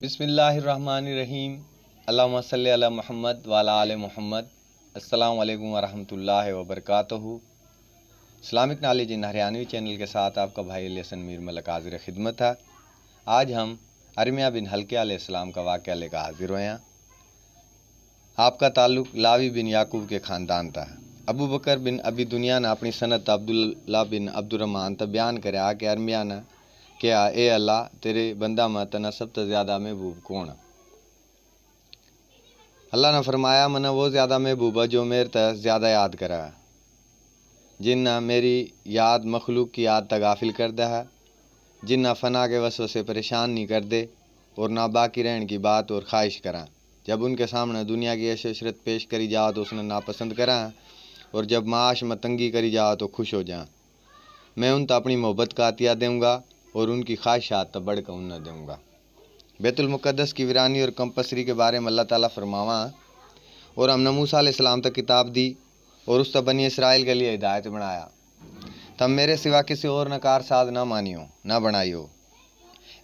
بسم اللہ الرحمن الرحیم۔ اللہم صلی علی محمد وعلی آل محمد۔ السلام علیکم ورحمۃ اللہ وبرکاتہ۔ اسلامک نالج ان ہریانوی چینل کے ساتھ آپ کا بھائی الیحسن میر ملک حاضر خدمت ہے۔ آج ہم ارمیہ بن حلقیہ علیہ السلام کا واقعہ لے کر حاضر ہوئے ہیں۔ آپ کا تعلق لاوی بن یعقوب کے خاندان تھا۔ ابو بکر بن ابی دنیا نے اپنی سند عبداللہ بن عبد الرحمن تا بیان کریا کہ ارمیہ نے کیا اے اللہ تیرے بندہ میں تنا سب تو زیادہ محبوب کون؟ اللہ نے فرمایا منا وہ زیادہ محبوب ہے جو میرے تا زیادہ یاد کرا ہے، جن نہ میری یاد مخلوق کی یاد تا غافل کر دے ہے، جن نہ فنا کے وسوسے پریشان نہیں کر دے اور نہ باقی رہن کی بات اور خواہش کرا۔ جب ان کے سامنے دنیا کی عیش و عشرت پیش کری جاؤ تو اس نے ناپسند کرا، اور جب معاش میں تنگی کری جاؤ تو خوش ہو جائیں۔ میں ان تا اپنی محبت کا عطیہ دوں گا اور ان کی خواہشات تا بڑھ کر ان نہ دوں گا۔ بیت المقدس کی ویرانی اور کم پسری کے بارے میں اللہ تعالیٰ فرماواں، اور ہم نے موسیٰ علیہ السلام تک کتاب دی اور اس تا بنی اسرائیل کے لیے ہدایت بنایا۔ تم میرے سوا کسی اور نے کار ساز نہ مانیو نہ بنائیو۔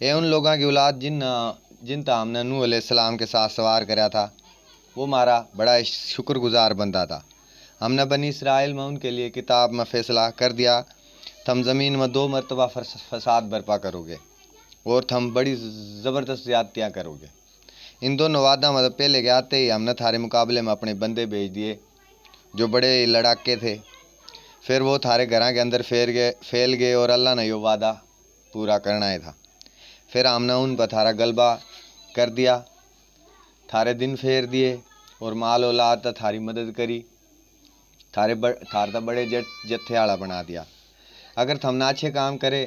اے ان لوگاں کی اولاد جن تا ہم نے نوح علیہ السلام کے ساتھ سوار کریا تھا، وہ ہمارا بڑا شکر گزار بندہ تھا۔ ہم نے بنی اسرائیل میں ان کے لیے کتاب میں فیصلہ کر دیا، تم زمین میں 2 مرتبہ فساد برپا کرو گے اور تم بڑی زبردست زیادتیاں کرو گے۔ ان دونوں وعدہ میں پہلے کے آتے ہی ہم نے تھارے مقابلے میں اپنے بندے بھیج دیے جو بڑے لڑاکے تھے۔ پھر وہ تھارے گھراں کے اندر پھیل گئے اور اللہ نے یہ وعدہ پورا کرنا ہی تھا۔ پھر ہم نے ان پر تھارا غلبہ کر دیا، تھارے دن پھیر دیے اور مال اولاد تا تھاری مدد کری، تھارے بڑے جتھے آڑا بنا دیا۔ اگر تم نہ اچھے کام کرے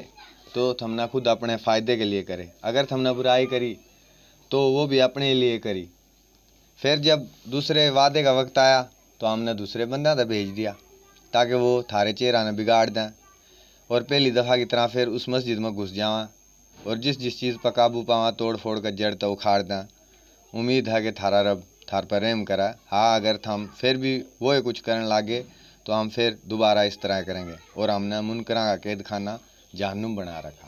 تو تم نے خود اپنے فائدے کے لیے کرے، اگر تم نے برائی کری تو وہ بھی اپنے لیے کری۔ پھر جب دوسرے وعدے کا وقت آیا تو ہم نے دوسرے بندہ تا بھیج دیا تاکہ وہ تھارے چہرہ نے بگاڑ دیں اور پہلی دفعہ کی طرح پھر اس مسجد میں گھس جاواں اور جس چیز پر قابو پاواں توڑ پھوڑ کر جڑ تا اکھاڑ دیں۔ امید ہے کہ تھارا رب تھار پر رحم کرا۔ ہاں اگر تم پھر بھی وہ کچھ کرنے لاگے تو ہم پھر دوبارہ اس طرح کریں گے، اور ہم نے منکراں کا قید خانہ جہنم بنا رکھا۔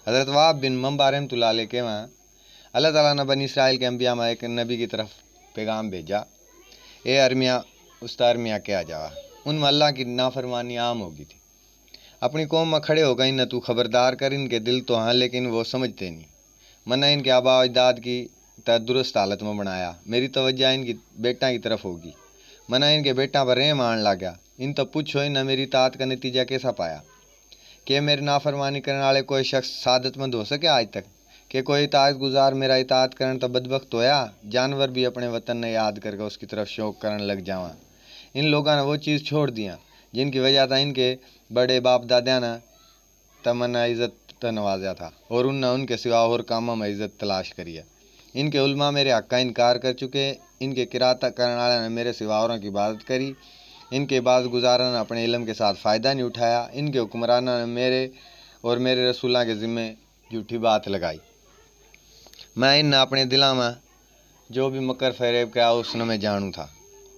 حضرت وہب بن منبع رحمۃ اللہ علیہ کے وہاں اللہ تعالیٰ نے بنی اسرائیل کے انبیاء میں ایک نبی کی طرف پیغام بھیجا، اے ارمیہ استا ارمیہ کیا جاوا۔ ان میں اللہ کی نافرمانی عام ہو گئی تھی۔ اپنی قوم میں کھڑے ہو گئی نہ تو خبردار کر، ان کے دل تو ہیں لیکن وہ سمجھتے نہیں۔ میں نے ان کے آباء و اجداد کی درست حالت میں بنایا، میری توجہ ان کی بیٹا کی طرف ہوگی۔ میں نے ان کے بیٹا پر رحم آن لگا، ان تو پوچھو نہ میری اطاعت کا نتیجہ کیسا پایا؟ کہ میرے نافرمانی کرنے والے کوئی شخص سعادت مند ہو سکے آج تک؟ کہ کوئی اطاعت گزار میرا اطاعت کرنے تو بدبخت ہویا؟ جانور بھی اپنے وطن نے یاد کر کے اس کی طرف شوق کرنے لگ جاواں۔ ان لوگوں نے وہ چیز چھوڑ دیا جن کی وجہ تھا ان کے بڑے باپ دادیاں نے تمنا عزت نوازا تھا، اور ان نے ان کے سوا اور کاموں میں عزت تلاش کری ہے۔ ان کے علماء میرے حق کا انکار کر چکے، ان کے قرات کرنے والے نے میرے سوا اوروں کی عبادت کری، ان کے عبادت گزاروں نے اپنے علم کے ساتھ فائدہ نہیں اٹھایا، ان کے حکمرانوں نے میرے اور میرے رسولوں کے ذمے جھوٹی بات لگائی۔ میں ان نے اپنے دلاں میں جو بھی مکر فریب کیا اس نے میں جانوں تھا،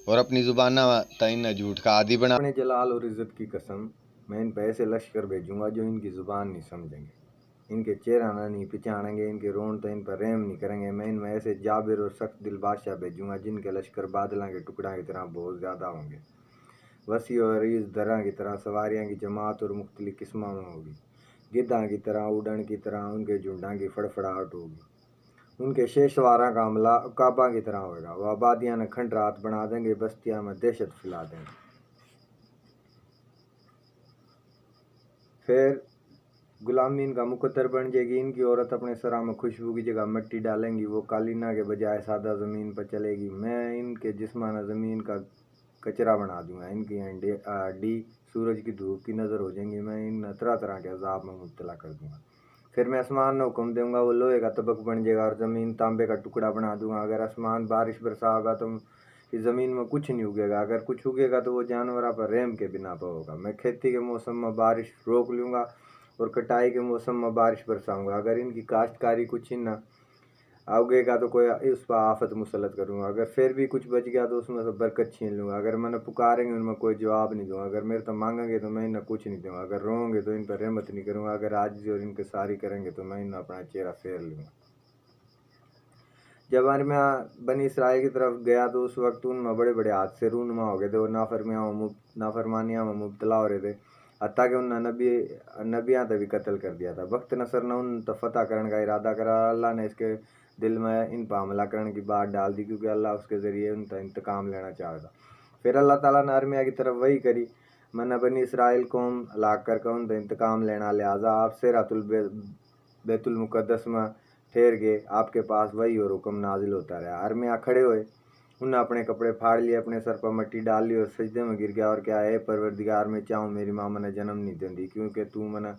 اور اپنی زبانوں تا ان نے جھوٹ کا عادی بنا۔ اپنے جلال اور عزت کی قسم میں ان پہ ایسے لشکر بھیجوں گا جو ان کی زبان نہیں سمجھیں گے، ان کے چہرہ نہیں پہچانیں گے، ان کے رون تو ان پر رحم نہیں کریں گے۔ میں ان میں ایسے جابر اور سخت دل بادشاہ بھیجوں گا جن کے لشکر بادلاں کے ٹکڑوں کی طرح بہت زیادہ ہوں گے، وسیع اور عریض درہ کی طرح سواریاں کی جماعت اور مختلف قسموں میں ہوگی، گدھاں کی طرح اڑن کی طرح ان کے جھنڈاں کی فڑفڑاہٹ ہوگی، ان کے شیشواراں کا عملہ عقاباں کی طرح ہوگا، وہ آبادیاں نے کھنڈ رات بنا دیں گے، بستیاں میں دہشت پھیلا دیں گے۔ پھر غلامین کا مقدر بن جائے گی، ان کی عورت اپنے سرا میں خوشبو کی جگہ مٹی ڈالیں گی، وہ قالینہ کے بجائے سادہ زمین پر چلے گی۔ میں ان کے جسمانہ زمین کا کچرا بنا دوں گا، ان کی ہڈی سورج کی دھوپ کی نظر ہو جائیں گی، میں ان طرح طرح کے عذاب میں مبتلا کر دوں گا۔ پھر میں آسمان نے حکم دوں گا، وہ لوہے کا طبق بن جائے گا، اور زمین تانبے کا ٹکڑا بنا دوں گا۔ اگر آسمان بارش برسا ہوگا تو اس زمین میں کچھ نہیں اگے گا، اگر کچھ اگے گا تو وہ جانوراں پر رحم کے بنا پر ہوگا۔ میں کھیتی کے موسم میں بارش روک لوں گا اور کٹائی کے موسم میں بارش برساؤں گا۔ اگر ان کی کاشتکاری کچھ نہ اگے گا تو کوئی اس پر آفت مسلط کروں گا، اگر پھر بھی کچھ بچ گیا تو اس میں سے برکت چھین لوں گا۔ اگر میں نے پکاریں گے ان میں کوئی جواب نہیں دوں گا، اگر میرے تو مانگیں گے تو میں انہیں کچھ نہیں دوں گا، اگر روؤں گے تو ان پر رحمت نہیں کروں گا، اگر عاجزی اور انکساری کریں گے تو میں انہیں اپنا چہرہ پھیر لوں گا۔ جب ارمیہ بنی اسرائیل کی طرف گیا تو اس وقت ان میں بڑے بڑے حادثے رونما ہو گئے تھے اور نافرمانیاں میں مبتلا ہو رہے تھے، حتیٰ کہ انہوں نے نبیاں تک بھی قتل کر دیا تھا۔ وقت نصر نے ان تو فتح کرنے کا ارادہ کرا، اللہ نے اس کے دل میں ان پہ حملہ کرنے کی بات ڈال دی، کیونکہ اللہ اس کے ذریعے ان کا انتقام لینا چاہتا تھا۔ پھر اللہ تعالیٰ نے ارمیہ کی طرف وحی کری، میں نے بنی اسرائیل قوم ہلاک کر کے ان کا انتقام لینا، لہٰذا آپ سیرۃ بیت المقدس میں ٹھہر گئے، آپ کے پاس وحی اور حکم نازل ہوتا رہا۔ ارمیہ کھڑے ہوئے، انہوں نے اپنے کپڑے پھاڑ لیے، اپنے سر پر مٹی ڈال لی اور سجدے میں گر گیا اور کہا، اے پروردگار، میں چاہوں میری ماں میں نے جنم نہیں دیندی، کیونکہ تو میں نے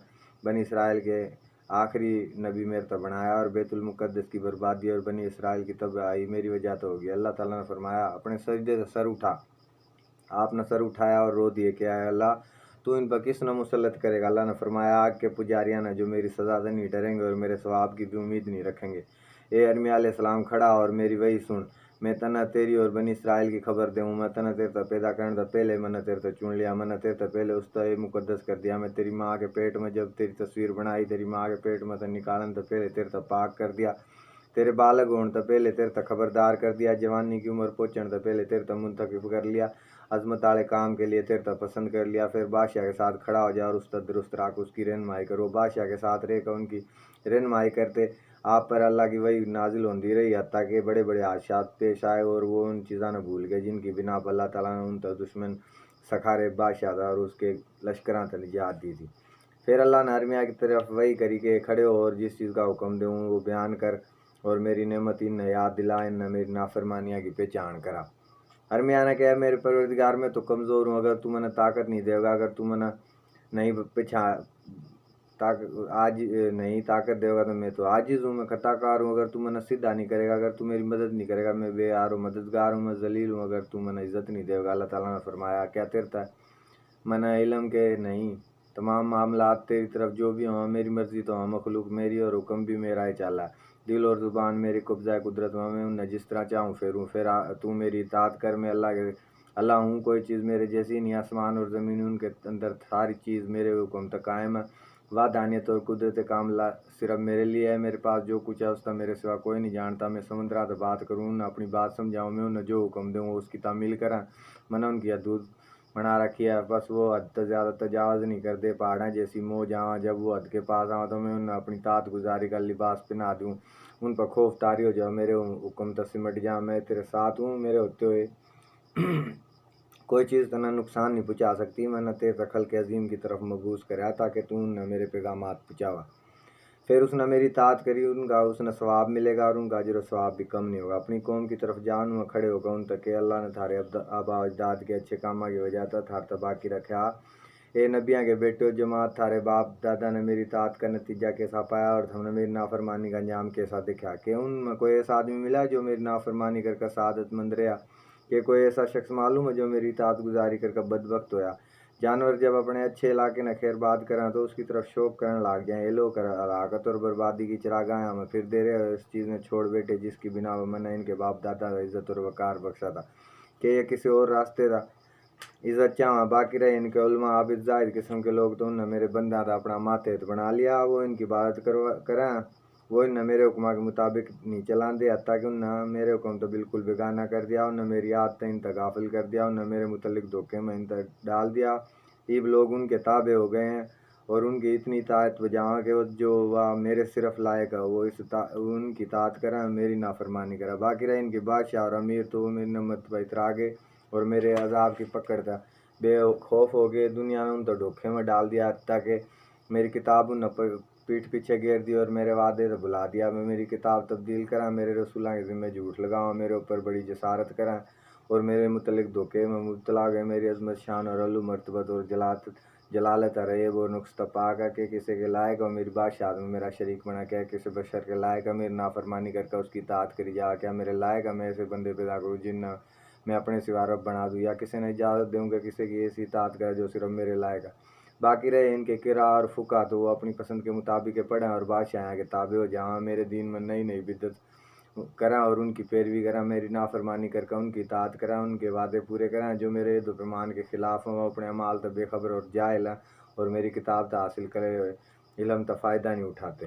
بنی اسرائیل کے آخری نبی میرے تک بنایا اور بیت المقدس کی بربادی اور بنی اسرائیل کی تباہی میری وجہ تو ہوگی۔ اللہ تعالیٰ نے فرمایا، اپنے سجدے سے سر اٹھا۔ آپ نے سر اٹھایا اور رو دیے کہ اے اللہ، تو ان پر کس نے مسلط کرے گا؟ اللہ نے فرمایا، آگ کے پجاریاں نے، جو میری سزا سے نہیں ڈریں گے اور میرے ثواب کی بھی امید نہیں رکھیں گے۔ اے ارمیہ علیہ السلام، کھڑا اور میری وحی سن، میں تنہ تیری اور بنی اسرائیل کی خبر دوں، میں تنہ تیرے تک پیدا کرنے سے پہلے میں نے تیرے تک چن لیا، میں نے تیرے تک پہلے اس طرح مقدس کر دیا، میں تیری ماں کے پیٹ میں جب تیری تصویر بنائی، تیری ماں کے پیٹ میں سے نکالنے سے پہلے تیرے تک پاک کر دیا، تیرے بالغ ہونے سے پہلے تیرے تک خبردار کر دیا، جوانی کی عمر پہنچنے سے پہلے تیرے تک منتخب کر لیا، عظمت والے کام کے لیے تیرے تک پسند کر لیا۔ پھر بادشاہ کے ساتھ کھڑا ہو جا اور اس تک درست رکھ، اس کی رہنمائی کرو، بادشاہ کے ساتھ رہ کر ان کی رہنمائی کرتے، آپ پر اللہ کی وحی نازل ہوتی رہی، حتیٰ کہ بڑے بڑے حادثات پیش آئے اور وہ ان چیزوں نے بھول گئے جن کی بنا پر اللہ تعالیٰ نے ان تک دشمن سکھارے بادشاہ تھا اور اس کے لشکراں تک نجات دی تھی۔ پھر اللہ نے ارمیہ کی طرف وحی کری کہ کھڑے ہو اور جس چیز کا حکم دوں وہ بیان کر اور میری نعمت ان نے یاد دلا، ان نے میری نافرمانیاں کی پہچان کرا۔ ارمیہ نے کہا، میرے پروردگار، میں تو کمزور ہوں، اگر تو میں نے طاقت نہیں دے گا، اگر تو میں نے نہیں آج نہیں طاقت دے گا تو میں تو عاجز ہوں، میں خطا کار ہوں، اگر تو میں نے سیدھا نہیں کرے گا، اگر تو میری مدد نہیں کرے گا، میں بے یار ہوں، مددگار ہوں، میں ذلیل ہوں، اگر تو میں نے عزت نہیں دے گا۔ اللہ تعالیٰ نے فرمایا، کیا تیرے تک میں نے علم کے نہیں؟ تمام معاملات تیری طرف جو بھی ہوں میری مرضی تو ہوں، مخلوق میری اور حکم بھی میرا ہی چلا ہے، دل اور زبان میری قبضہ قدرت میں انہیں جس طرح چاہوں پھیروں، پھر تو میری اطاعت کر، میں اللہ ہوں، کوئی چیز میرے جیسی نہیں، آسمان اور زمین ان کے اندر ساری چیز میرے حکم تک قائم ہے، وحدانیت اور قدرت کاملہ صرف میرے لیے ہے، میرے پاس جو کچھ ہے اس کا میرے سوا کوئی نہیں جانتا، میں سمندرات سے بات کروں، انہیں اپنی بات سمجھاؤں، میں انہیں جو حکم دوں وہ اس کی تعمیل کریں، میں نے ان کی حدود بنا رکھی ہے، بس وہ حد سے زیادہ تجاوز نہیں کرتے، پہاڑیں جیسی موج آواں، جب وہ حد کے پاس آواں تو میں انہیں اپنی طاعت گزاری کا لباس پہنا دوں، ان پر خوف طاری ہو جاؤ، میرے حکم تک سمٹ جاؤ، میں تیرے ساتھ ہوں، میرے ہوتے ہوئے کوئی چیز تنہیں نقصان نہیں پہنچا سکتی، میں نے تیرے تک خلق عظیم کی طرف مبعوث کرا تاکہ تو انہیں میرے پیغامات پہنچاوا۔ پھر اس نے میری اطاعت کری، ان کا اس نے ثواب ملے گا اور ان کا اجر و ثواب بھی کم نہیں ہوگا۔ اپنی قوم کی طرف جان میں کھڑے ہو کر ان تک کہ اللہ نے تھارے آبا اجداد کے اچھے کاموں کی وجہ سے تھار تباہ کی رکھا، اے نبیاں کے بیٹے جماعت، تھارے باپ دادا نے میری اطاعت کا نتیجہ کیسا پایا اور ہم نے میری نافرمانی کا انجام کیسا دیکھا، کہ ان میں کوئی ایسا آدمی ملا جو میری نافرمانی کر کے سعادت مند رہا، کہ کوئی ایسا شخص معلوم ہے جو میری اطاعت گزاری کر کے بدبخت ہویا۔ جانور جب اپنے اچھے علاقے نہ خیر بات کریں تو اس کی طرف شوق کرنے لگ جائیں، یہ لوگ ہلاکت اور بربادی کی چراگاہیں ہمیں پھر دے رہے اور اس چیز میں چھوڑ بیٹھے جس کی بنا پر میں نے ان کے باپ دادا کا عزت اور وقار بخشا تھا، کہ یہ کسی اور راستے تھا عزت چاہاں باقی رہے۔ ان کے علماء عابد زاہد قسم کے لوگ تو انہوں نے میرے بندہ تھا اپنا ماتحت بنا لیا، وہ ان کی عبادت کریں، وہ انہیں میرے حکمہ کے مطابق نہیں چلان دے، حتیٰ کہ انہیں میرے حکم تو بالکل بیگانہ کر دیا، انہیں میری یاد ان تک غافل کر دیا، انہیں میرے متعلق دھوکے میں ان تک ڈال دیا، اب لوگ ان کے تابع ہو گئے ہیں اور ان کی اتنی اطاعت بجاؤں کہ جو وہ میرے صرف لائق ہے وہ ان کی اطاعت کریں، میری نافرمانی کریں، باقی رہے ان کے بادشاہ اور امیر تو وہ میری نعمت پر اترا گئے اور میرے عذاب کی پکڑ تھا بے خوف ہو گئے، دنیا نے ان تو دھوکے میں ڈال دیا، حتیٰ کہ میری کتاب ان پیٹھ پیچھے گھیر دی اور میرے وعدے سے بھلا دیا، میں میری کتاب تبدیل کریں، میرے رسولوں کے ذمہ جھوٹ لگاؤں، میرے اوپر بڑی جسارت کریں اور میرے متعلق دھوکے میں مبتلا گئے، میری عظمت شان اور علو مرتبت اور جلالت رہے وہ نقص پاک ہے کہ کسی کے لائق اور میری بادشاہ میں میرا شریک بنا، کیا کسی بشر کے لائق ہے میری نافرمانی کر کے اس کی اطاعت کری جا، کیا میرے لائق ہے میں ایسے بندے پیدا کروں جن میں اپنے سوا رب بنا دوں، یا کسی نے اجازت دوں کہ کسی کی ایسی اطاعت کرے جو صرف میرے لائق ہے۔ باقی رہے ان کے قرا اور فقہ تو وہ اپنی پسند کے مطابق پڑھیں اور بادشاہ کے تابع ہو جہاں میرے دین میں نئی نئی بدعت کریں اور ان کی پیروی کریں، میری نافرمانی کر کے ان کی اطاعت کریں، ان کے وعدے پورے کریں، جو میرے عہد و پیمان کے خلاف ہیں وہ اپنے اعمال سے بے خبر اور جاہل ہیں اور میری کتاب سے حاصل کرے ہوئے علم کا فائدہ نہیں اٹھاتے۔